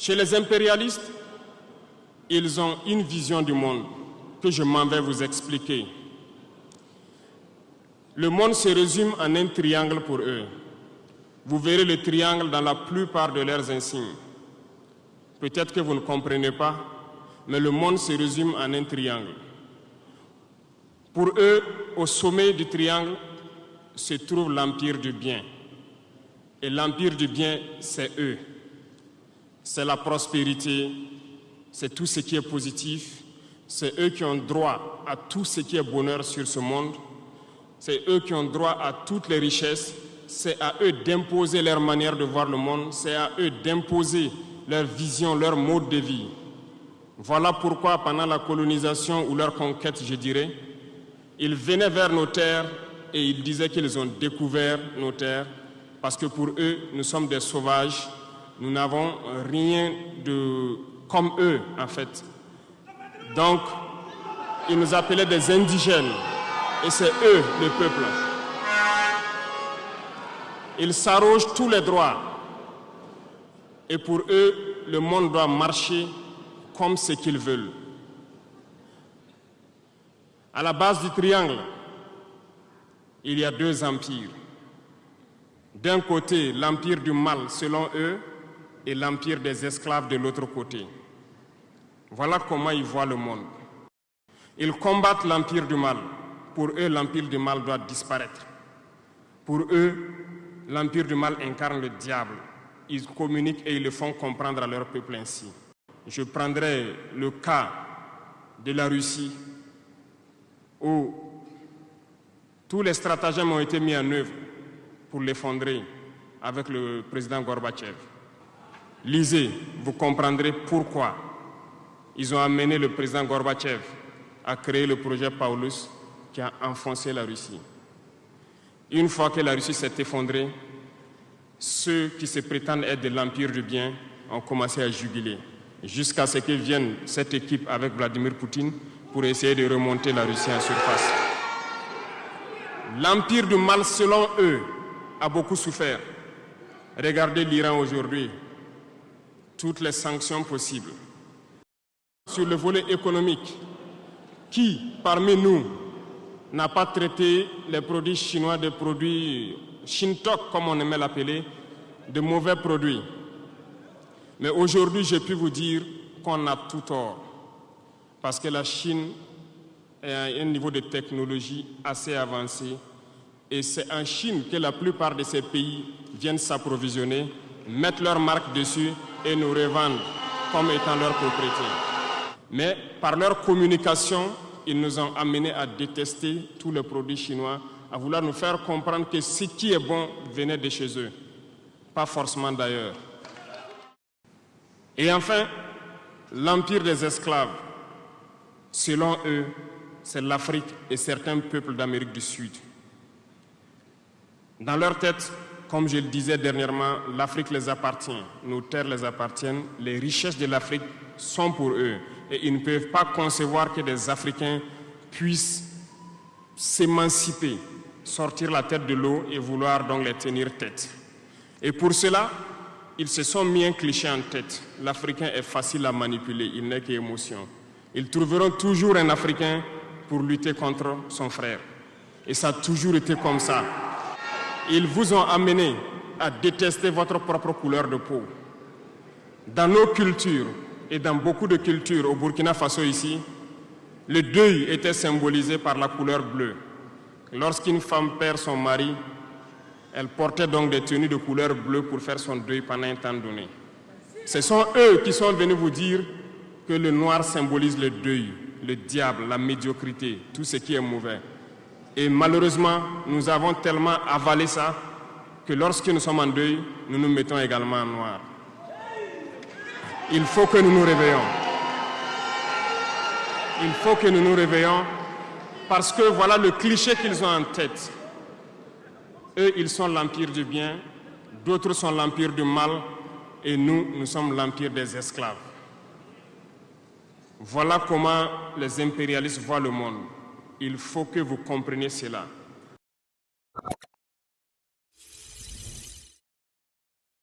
Chez les impérialistes, ils ont une vision du monde que je m'en vais vous expliquer. Le monde se résume en un triangle pour eux. Vous verrez le triangle dans la plupart de leurs insignes. Peut-être que vous ne comprenez pas, mais le monde se résume en un triangle. Pour eux, au sommet du triangle, se trouve l'empire du bien. Et l'empire du bien, c'est eux. C'est la prospérité, c'est tout ce qui est positif. C'est eux qui ont droit à tout ce qui est bonheur sur ce monde. C'est eux qui ont droit à toutes les richesses. C'est à eux d'imposer leur manière de voir le monde. C'est à eux d'imposer leur vision, leur mode de vie. Voilà pourquoi, pendant la colonisation ou leur conquête, je dirais, ils venaient vers nos terres et ils disaient qu'ils ont découvert nos terres parce que pour eux, nous sommes des sauvages. Nous n'avons rien de comme eux, en fait. Donc, ils nous appelaient des indigènes. Et c'est eux, le peuple. Ils s'arrogent tous les droits. Et pour eux, le monde doit marcher comme ce qu'ils veulent. À la base du triangle, il y a deux empires. D'un côté, l'empire du mal, selon eux, et l'empire des esclaves de l'autre côté. Voilà comment ils voient le monde. Ils combattent l'empire du mal. Pour eux, l'empire du mal doit disparaître. Pour eux, l'empire du mal incarne le diable. Ils communiquent et ils le font comprendre à leur peuple ainsi. Je prendrai le cas de la Russie, où tous les stratagèmes ont été mis en œuvre pour l'effondrer avec le président Gorbatchev. Lisez, vous comprendrez pourquoi ils ont amené le président Gorbatchev à créer le projet Paulus qui a enfoncé la Russie. Une fois que la Russie s'est effondrée, ceux qui se prétendent être de l'empire du bien ont commencé à jubiler, jusqu'à ce que vienne cette équipe avec Vladimir Poutine pour essayer de remonter la Russie en surface. L'empire du mal, selon eux, a beaucoup souffert. Regardez l'Iran aujourd'hui, toutes les sanctions possibles. Sur le volet économique, qui parmi nous n'a pas traité les produits chinois des produits Shintok, comme on aimait l'appeler, de mauvais produits? Mais aujourd'hui, j'ai pu vous dire qu'on a tout tort, parce que la Chine est à un niveau de technologie assez avancé, et c'est en Chine que la plupart de ces pays viennent s'approvisionner, mettent leur marque dessus et nous revendent comme étant leur propriété. Mais par leur communication, ils nous ont amenés à détester tous les produits chinois, à vouloir nous faire comprendre que ce qui est bon venait de chez eux, pas forcément d'ailleurs. Et enfin, l'empire des esclaves, selon eux, c'est l'Afrique et certains peuples d'Amérique du Sud. Dans leur tête, comme je le disais dernièrement, l'Afrique les appartient, nos terres les appartiennent, les richesses de l'Afrique sont pour eux. Et ils ne peuvent pas concevoir que des Africains puissent s'émanciper, sortir la tête de l'eau et vouloir donc les tenir tête. Et pour cela, ils se sont mis un cliché en tête. L'Africain est facile à manipuler, il n'est qu'émotion. Ils trouveront toujours un Africain pour lutter contre son frère. Et ça a toujours été comme ça. Ils vous ont amené à détester votre propre couleur de peau. Dans nos cultures, et dans beaucoup de cultures au Burkina Faso ici, le deuil était symbolisé par la couleur bleue. Lorsqu'une femme perd son mari, elle portait donc des tenues de couleur bleue pour faire son deuil pendant un temps donné. Ce sont eux qui sont venus vous dire que le noir symbolise le deuil, le diable, la médiocrité, tout ce qui est mauvais. Et malheureusement, nous avons tellement avalé ça que lorsque nous sommes en deuil, nous nous mettons également en noir. Il faut que nous nous réveillons. Il faut que nous nous réveillons parce que voilà le cliché qu'ils ont en tête. Eux, ils sont l'empire du bien, d'autres sont l'empire du mal et nous, nous sommes l'empire des esclaves. Voilà comment les impérialistes voient le monde. Il faut que vous compreniez cela.